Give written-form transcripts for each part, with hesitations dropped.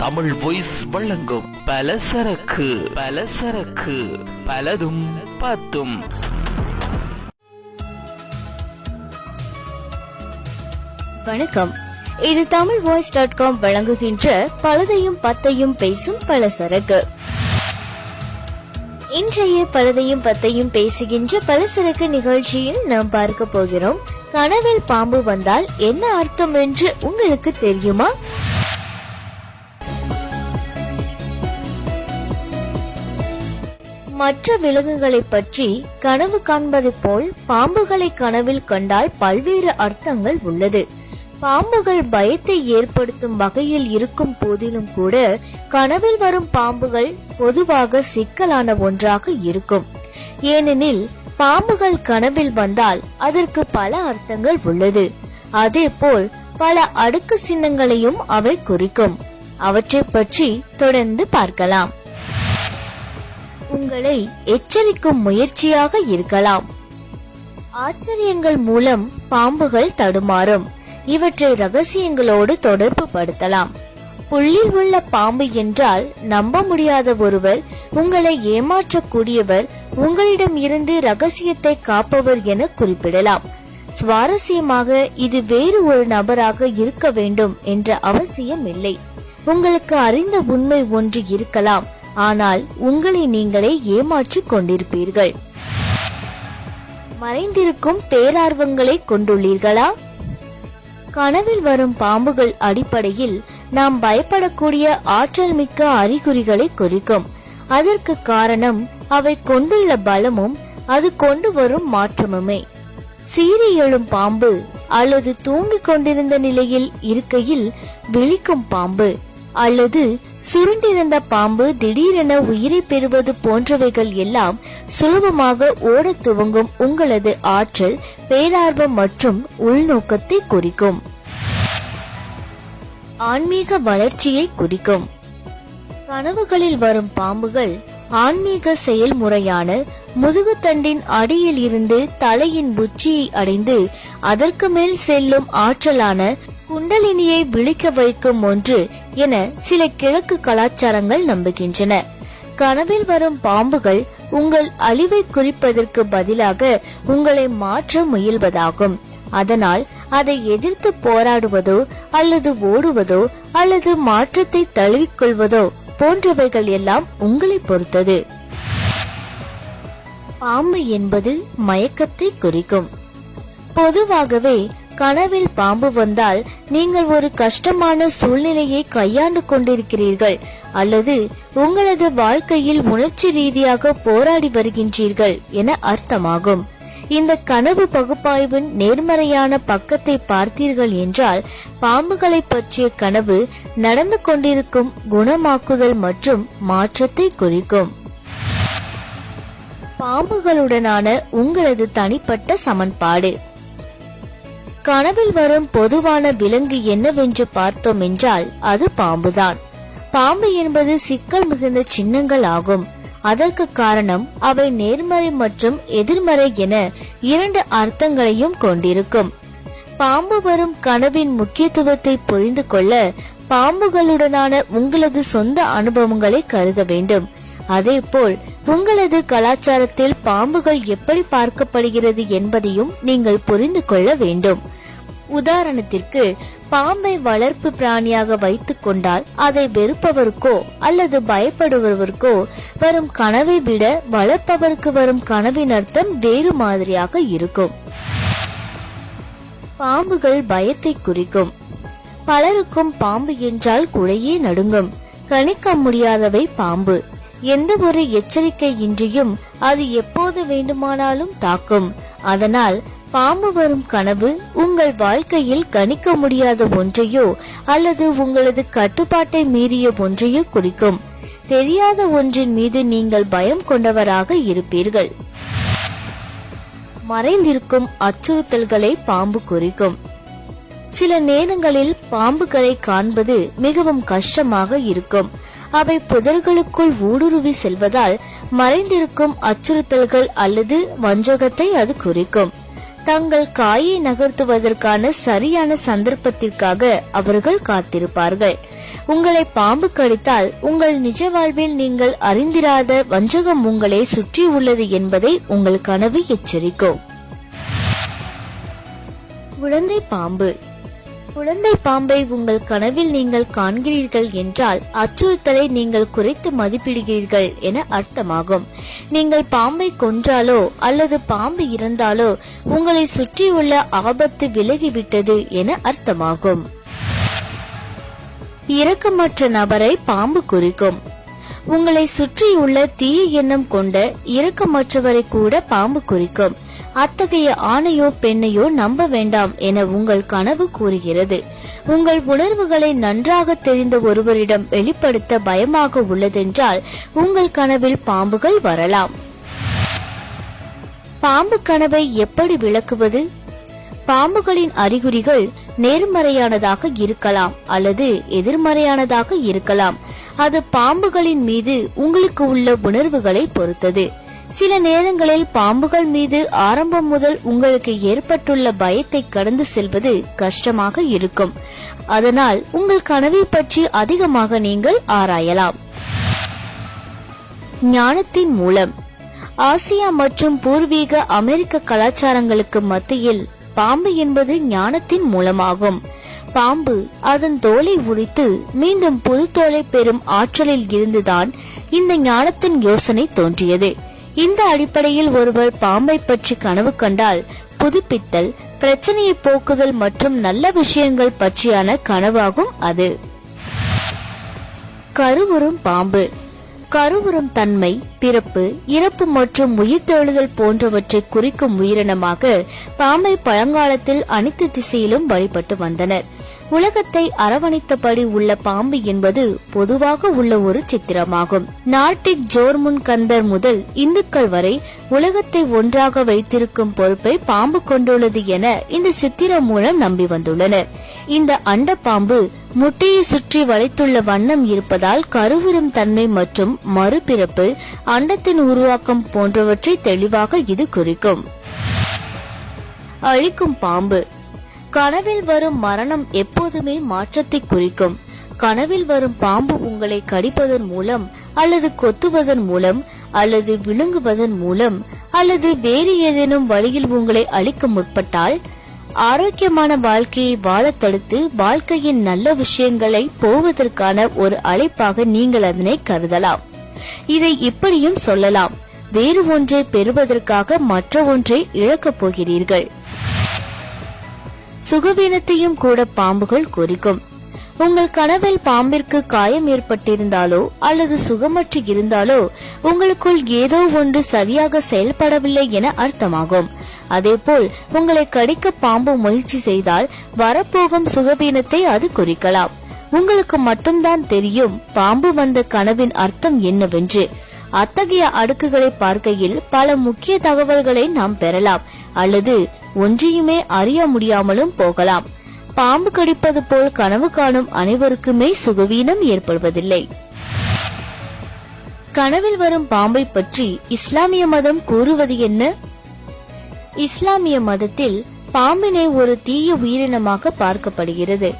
Tamil voice வழங்கும் பலசரக்கு பலதும் பத்தும். வணக்கம். இது தமிழ் வாய்ஸ்.com வழங்குகின்ற பலதையும் பத்தையும் பேசும் பலசரக்கு. இன்றைய பலதையும் பத்தையும் பேசுகின்ற பலசரக்கு நிகழ்ச்சியில் நாம் பார்க்க போகிறோம், கனவில் பாம்பு வந்தால் என்ன அர்த்தம் என்று உங்களுக்கு தெரியுமா? மற்ற விலங்குகளை பற்றி கனவு காண்பது போல் பாம்புகளை கனவில் கண்டால் பல்வேறு அர்த்தங்கள் உள்ளது. பாம்புகள் பயத்தை ஏற்படுத்தும் வகையில் இருக்கும் போதிலும் கூட கனவில் வரும் பாம்புகள் பொதுவாக சிக்கலான ஒன்றாக இருக்கும். ஏனெனில் பாம்புகள் கனவில் வந்தால் அதற்கு பல அர்த்தங்கள் உள்ளது. அதேபோல் பல அடுக்கு சின்னங்களையும் அவை குறிக்கும். அவற்றை பற்றி தொடர்ந்து பார்க்கலாம். உங்களை எச்சரிக்கும் முயற்சியாக இருக்கலாம். ஆச்சரியங்கள் மூலம் பாம்புகள் தடுமாறும். இவற்றை ரகசியங்களோடு தொடர்பு படுத்தலாம். புள்ளில் உள்ள பாம்பு என்றால் நம்ப முடியாத ஒருவர், உங்களை ஏமாற்றக்கூடியவர், உங்களிடம் இருந்து ரகசியத்தை காப்பவர் என குறிப்பிடலாம். சுவாரஸ்யமாக இது வேறு ஒரு நபராக இருக்க வேண்டும் என்ற அவசியம் இல்லை. உங்களுக்கு அறிந்த உண்மை ஒன்று இருக்கலாம், ஆனால் உங்களை நீங்களே ஏமாற்றிக் கொண்டிருப்பீர்கள். மறைந்திருக்கும் பேரார்வங்களை கொண்டுள்ளீர்களா? கனவில் வரும் பாம்புகள் அடிப்படையில் நாம் பயப்படக்கூடிய ஆற்றல் மிக்க அறிகுறிகளை குறிக்கும். அதற்கு காரணம் அவை கொண்டுள்ள பலமும் அது கொண்டு வரும் மாற்றமுமே. சீறி எழும் பாம்பு அல்லது தூங்கிக் கொண்டிருந்த நிலையில் இருக்கையில் விழிக்கும் பாம்பு அல்லது சுருண்டிருந்த பாம்பு திடீரென உயிரை பெறுவது போன்றவைகள் எல்லாம் சுலபமாக ஓட துவங்கும் உங்களது ஆற்றல், பேரார்வம் மற்றும் உள்நோக்கத்தை குறிக்கும். ஆன்மீக வளர்ச்சியை குறிக்கும். கனவுகளில் வரும் பாம்புகள் ஆன்மீக செயல்முறையான முதுகுத்தண்டின் அடியில் இருந்து தலையின் உச்சியை அடைந்து அதற்கு மேல் செல்லும் ஆற்றலான குண்டலினியை விழிக்க வைக்கும் ஒன்று என சில கிழக்கு கலாச்சாரங்கள் நம்புகின்றன. கனவில் வரும் பாம்புகள் உங்கள் அழிவை குறிப்பதற்கு பதிலாக உங்களை மாற்ற முயல்வதாகும். அதனால் அதை எதிர்த்து போராடுவதோ அல்லது ஓடுவதோ அல்லது மாற்றத்தை தழுவிக்கொள்வதோ போன்றவைகள் எல்லாம் உங்களை பொறுத்தது. பாம்பு என்பது மயக்கத்தை குறிக்கும். பொதுவாகவே கனவில் பாம்பு வந்தால் நீங்கள் ஒரு கஷ்டமான சூழ்நிலையை கையாண்டு கொண்டிருக்கிறீர்கள் அல்லது உங்களது வாழ்க்கையில் உணர்ச்சி ரீதியாக போராடி வருகின்றீர்கள் என அர்த்தமாகும். இந்த கனவு பகுப்பாய்வின் நேர்மறையான பக்கத்தை பார்த்தீர்கள் என்றால் பாம்புகளை பற்றிய கனவு நடந்து கொண்டிருக்கும் குணமாக்குதல் மற்றும் மாற்றத்தை குறிக்கும். பாம்புகளுடனான உங்களது தனிப்பட்ட சமன்பாடு. கனவில் வரும் பொதுவான விலங்கு என்னவென்று பார்த்தோம் என்றால் அது பாம்புதான். பாம்பு என்பது சிக்கல் மிகுந்த சின்னங்கள் ஆகும். அதற்கு காரணம் அவை நேர்மறை மற்றும் எதிர்மறை என இரண்டு அர்த்தங்களையும் கொண்டிருக்கும். பாம்பு வரும் கனவின் முக்கியத்துவத்தை புரிந்து கொள்ள பாம்புகளுடனான உங்களது சொந்த அனுபவங்களை கருத வேண்டும். அதேபோல் உங்களது கலாச்சாரத்தில் பாம்புகள் எப்படி பார்க்கப்படுகிறது என்பதையும் நீங்கள் புரிந்து கொள்ள வேண்டும். உதாரணத்திற்கு, பாம்பை வளர்ப்பு பிராணியாக வைத்துக் கொண்டால் அதை வெறுப்பவருக்கோ அல்லது பயப்படுபவருக்கோ வரும் கனவை விட வளர்ப்பவருக்கு வரும் கனவின் அர்த்தம் வேறு மாதிரியாக இருக்கும். பாம்புகள் பயத்தை குறிக்கும். பலருக்கும் பாம்பு என்றால் குழையே நடுங்கும். கணிக்க முடியாதவை பாம்பு. எந்த ஒரு எச்சரிக்கை இன்றியும் அது எப்போது வேண்டுமானாலும் தாக்கும். அதனால் பாம்பு வரும் கனவு உங்கள் வாழ்க்கையில் கணிக்க முடியாத ஒன்றையோ அல்லது உங்களது கட்டுப்பாட்டை மீறிய ஒன்றையோ குறிக்கும். தெரியாத ஒன்றின் மீது நீங்கள் பயம் கொண்டவராக இருப்பீர்கள். மறைந்திருக்கும் அச்சுறுத்தல்களை பாம்பு குறிக்கும். சில நேரங்களில் பாம்புகளை காண்பது மிகவும் கஷ்டமாக இருக்கும். அவை புதர்களுக்குள் ஊடுருவி செல்வதால் மறைந்திருக்கும் அச்சுறுத்தல்கள் அல்லது வஞ்சகத்தை அது குறிக்கும். தங்கள் காயை நகர்த்துவதற்கான சரியான சந்தர்ப்பத்திற்காக அவர்கள் காத்திருப்பார்கள். உங்களை பாம்பு கடித்தால் உங்கள் நிஜ வாழ்வில் நீங்கள் அறிந்திராத வஞ்சகம் உங்களை சுற்றி உள்ளது என்பதை உங்கள் கனவு எச்சரிக்கும். குழந்தை பாம்பு. குழந்தை பாம்பை உங்கள் கனவில் நீங்கள் காண்கிறீர்கள் என்றால் அச்சுறுத்தலை நீங்கள் குறைத்து மதிப்பிடுகிறீர்கள் என அர்த்தமாகும். நீங்கள் பாம்பை கொன்றாலோ அல்லது பாம்பு இறந்தாலோ உங்களை சுற்றியுள்ள ஆபத்து விலகிவிட்டது என அர்த்தமாகும். இரக்கமற்ற நபரை பாம்பு குறிக்கும். உங்களை சுற்றியுள்ள தீய எண்ணம் கொண்ட இரக்கமற்றவரை கூட பாம்பு குறிக்கும். அத்தகைய ஆணையோ பெண்ணையோ நம்ப வேண்டாம் என உங்கள் கனவு கூறுகிறது. உங்கள் உணர்வுகளை நன்றாக தெரிந்த ஒருவரிடம் வெளிப்படுத்த பயமாக உள்ளதென்றால் உங்கள் கனவில் பாம்புகள் வரலாம். பாம்பு கனவை எப்படி விளக்குவது? பாம்புகளின் அறிகுறிகள் நேர்மறையானதாக இருக்கலாம் அல்லது எதிர்மறையானதாக இருக்கலாம். அது பாம்புகளின் மீது உங்களுக்கு உள்ள உணர்வுகளை பொறுத்தது. சில நேரங்களில் பாம்புகள் மீது ஆரம்பம் முதல் உங்களுக்கு ஏற்பட்டுள்ள பயத்தை கடந்து செல்வது கஷ்டமாக இருக்கும். அதனால் உங்கள் கனவை பற்றி அதிகமாக நீங்கள் ஆராயலாம். ஞானத்தின் மூலம். ஆசியா மற்றும் பூர்வீக அமெரிக்க கலாச்சாரங்களுக்கு மத்தியில் பாம்பு என்பது ஞானத்தின் மூலமாகும். பாம்பு அதன் தோலை உரித்து மீண்டும் புது தோலை பெறும் ஆற்றலில் இருந்துதான் இந்த ஞானத்தின் யோசனை தோன்றியது. இந்த அடிப்படையில் ஒருவர் பாம்பை பற்றி கனவு கண்டால் புதுப்பித்தல், பிரச்சனையை போக்குதல் மற்றும் நல்ல விஷயங்கள் பற்றியான கனவாகும் அது. கருவுறும் பாம்பு. கருவுறும் தன்மை, பிறப்பு, இறப்பு மற்றும் உயிர்த்தெழுதல் போன்றவற்றை குறிக்கும் உயிரினமாக பாம்பை பழங்காலத்தில் அனைத்து திசையிலும் வழிபட்டு வந்தனர். உலகத்தை அரவணைத்தபடி உள்ள பாம்பு என்பது பொதுவாக உள்ள ஒரு சித்திரமாகும். நார்டிக் ஜோர்முன் கந்தர் முதல் இந்துக்கள் வரை உலகத்தை ஒன்றாக வைத்திருக்கும் பொறுப்பை பாம்பு கொண்டுள்ளது என இந்த சித்திரம் மூலம் நம்பி வந்துள்ளனர். இந்த அண்ட பாம்பு முட்டையை சுற்றி வளைத்துள்ள வண்ணம் இருப்பதால் கருவுறும் தன்மை மற்றும் மறுபிறப்பு, அண்டத்தின் உருவாக்கம் போன்றவற்றை தெளிவாக இது குறிக்கும். அழிக்கும் பாம்பு. கனவில் வரும் மரணம் எப்போதுமே மாற்றத்தை குறிக்கும். கனவில் வரும் பாம்பு உங்களை கடிப்பதன் மூலம் அல்லது கொத்துவதன் மூலம் அல்லது விழுங்குவதன் மூலம் அல்லது வேறு ஏதேனும் வழியில் உங்களை அழிக்க முற்பட்டால் ஆரோக்கியமான வாழ்க்கையை வாழ தடுத்து வாழ்க்கையின் நல்ல விஷயங்களை போவதற்கான ஒரு அழைப்பாக நீங்கள் அதனை கருதலாம். இதை இப்படியும் சொல்லலாம்: வேறு ஒன்றை பெறுவதற்காக மற்ற ஒன்றை இழக்கப் போகிறீர்கள். சுகவீனத்தையும் கூட பாம்புகள் குறிக்கும். உங்கள் கனவில் பாம்பிற்கு காயம் ஏற்பட்டிருந்தாலோ அல்லது சுகமற்று இருந்தாலோ உங்களுக்குள் ஏதோ ஒன்று சரியாக செயல்படவில்லை என அர்த்தமாகும். அதேபோல் உங்களை கடிக்க பாம்பு முயற்சி செய்தால் வரப்போகும் சுகவீனத்தை அது குறிக்கலாம். உங்களுக்கு மட்டும்தான் தெரியும் பாம்பு வந்த கனவின் அர்த்தம் என்னவென்று. அத்தகைய அடுக்குகளை பார்க்கையில் பல முக்கிய தகவல்களை நாம் பெறலாம் அல்லது ஒன்றையுமே அறிய முடியாமலும் போகலாம். பாம்பு கடிப்பது போல் கனவு காணும் அனைவருக்குமே சுகவீனம் ஏற்படுவதில்லை. கனவில் வரும் பாம்பை பற்றி இஸ்லாமிய மதம் கூறுவது என்ன? இஸ்லாமிய மதத்தில் பாம்பினை ஒரு தீய உயிரினமாக பார்க்கப்படுகிறது.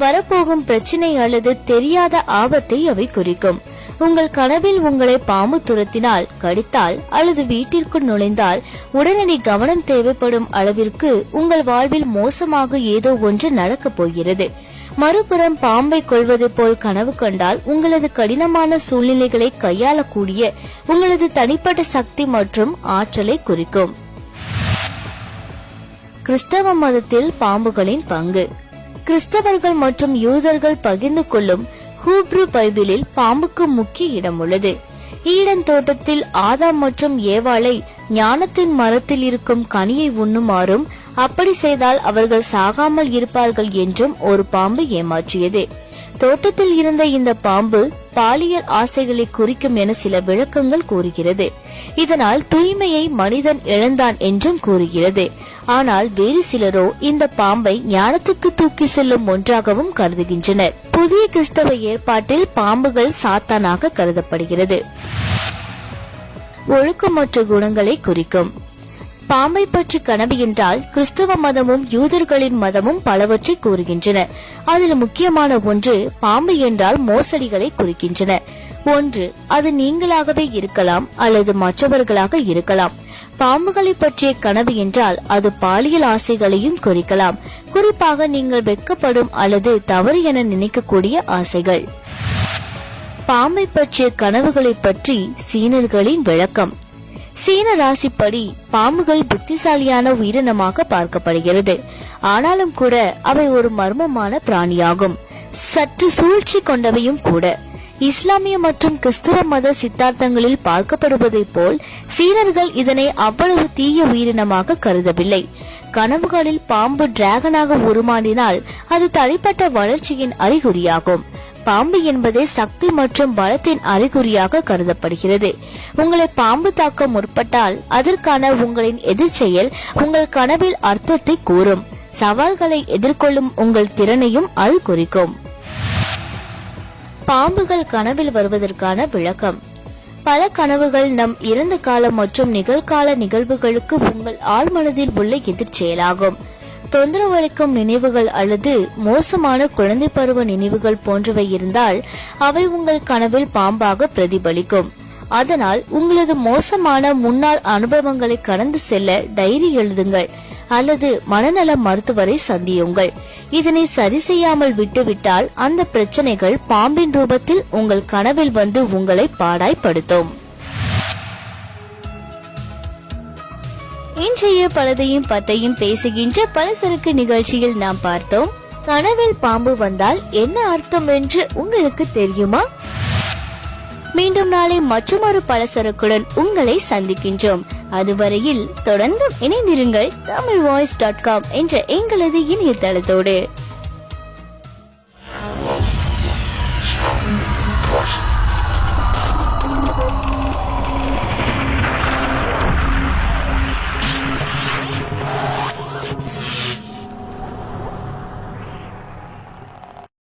வரப்போகும் பிரச்சனை அல்லது தெரியாத ஆபத்தை அவை குறிக்கும். உங்கள் கனவில் உங்களை பாம்பு துரத்தினால், கடித்தால் அல்லது வீட்டிற்குள் நுழைந்தால் உடனடி கவனம் தேவைப்படும் அளவிற்கு உங்கள் வாழ்வில் மோசமாக ஏதோ ஒன்று நடக்கப் போகிறது. மறுபுறம் பாம்பை கொள்வது போல் கனவு கண்டால் உங்களது கடினமான சூழ்நிலைகளை கையாளக்கூடிய உங்களது தனிப்பட்ட சக்தி மற்றும் ஆற்றலை குறிக்கும். கிறிஸ்தவ மதத்தில் பாம்புகளின் பங்கு. கிறிஸ்தவர்கள் மற்றும் யூதர்கள் பகிர்ந்து கொள்ளும் ஹீப்ரு பைபிளில் பாம்புக்கு முக்கிய இடம் உள்ளது. ஈடன் தோட்டத்தில் ஆதாம் மற்றும் ஏவாளை ஞானத்தின் மரத்தில் இருக்கும் கனியை உண்ணுமாறும், அப்படி செய்தால் அவர்கள் சாகாமல் இருப்பார்கள் என்றும் ஒரு பாம்பு ஏமாற்றியது. தோட்டத்தில் இருந்த இந்த பாம்பு பாலியல் ஆசைகளை குறிக்கும் என சில விளக்கங்கள் கூறுகிறது. இதனால் தூய்மையை மனிதன் இழந்தான் என்றும் கூறுகிறது. ஆனால் வேறு சிலரோ இந்த பாம்பை ஞானத்துக்கு தூக்கி செல்லும் ஒன்றாகவும் கருதுகின்றனர். புதிய கிறிஸ்தவ ஏற்பாட்டில் பாம்புகள் சாத்தானாக கருதப்படுகிறது. ஒழுக்கமற்ற குணங்களை குறிக்கும். பாம்பை பற்றி கனவு என்றால் கிறிஸ்தவ மதமும் யூதர்களின் மதமும் பலவற்றை கூறுகின்றன. அதில் முக்கியமான ஒன்று பாம்பு என்றால் மோசடிகளை குறிக்கின்றன. ஒன்று, அது நீங்களாகவே இருக்கலாம் அல்லது மற்றவர்களாக இருக்கலாம். பாம்புகளை பற்றிய கனவு என்றால் அது பாலியல் ஆசைகளையும் குறிக்கலாம். குறிப்பாக நீங்கள் வெட்கப்படும் அல்லது தவறு என நினைக்கக்கூடிய ஆசைகள். பாம்பை பற்றிய கனவுகளை பற்றி சீனர்களின் விளக்கம். சீன ராசிப்படி பாம்புகள் புத்திசாலியான உயிரினமாக பார்க்கப்படுகிறது. ஆனாலும் கூட அவை ஒரு மர்மமான பிராணியாகும். சற்று சூழ்ச்சி கொண்டவையும் கூட. இஸ்லாமிய மற்றும் கிறிஸ்தவ மத சித்தாந்தங்களில் பார்க்கப்படுவதை போல் சீனர்கள் இதனை அவ்வளவு தீய உயிரினமாக கருதவில்லை. கனவுகளில் பாம்பு டிராகனாக உருமாறினால் அது தனிப்பட்ட வளர்ச்சியின் அறிகுறியாகும். பாம்பு என்பதே சக்தி மற்றும் பலத்தின் அறிகுறியாக கருதப்படுகிறது. உங்களை பாம்பு தாக்க முற்பட்டால் அதற்கான உங்களின் எதிர்ச்செயல் உங்கள் கனவில் அர்த்தத்தை கூறும். சவால்களை எதிர்கொள்ளும் உங்கள் திறனையும் அது குறிக்கும். பாம்புகள் கனவில் வருவதற்கான விளக்கம். பல கனவுகள் நம் இறந்த கால மற்றும் நிகழ்கால நிகழ்வுகளுக்கு உங்கள் ஆழ்மனதில் உள்ள எதிர்ச்செயலாகும். தொந்தரவளிக்கும் நினைவுகள் அல்லது மோசமான குழந்தை பருவ நினைவுகள் போன்றவை இருந்தால் அவை உங்கள் கனவில் பாம்பாக பிரதிபலிக்கும். அதனால் உங்களது மோசமான முன்னாள் அனுபவங்களை கடந்து செல்ல டைரி எழுதுங்கள் அல்லது மனநல மருத்துவரை சந்தியுங்கள். இதனை சரி செய்யாமல் விட்டுவிட்டால் அந்த பிரச்சனைகள் பாம்பின் ரூபத்தில் உங்கள் கனவில் வந்து உங்களை பாடாய்படுத்தும். இன்றைய பலதையும் பத்தையும் பேசுகின்ற பலசரக்கு நிகழ்ச்சியில் நாம் பார்த்தோம். கனவில் பாம்பு வந்தால் என்ன அர்த்தம் என்று உங்களுக்கு தெரியுமா? மீண்டும் நாளை மற்றொரு பலசரக்குடன் உங்களை சந்திக்கின்றோம். அதுவரையில் தொடர்ந்தும் இணைந்திருங்கள் tamilvoice.com என்ற எங்களது இணையதளத்தோடு.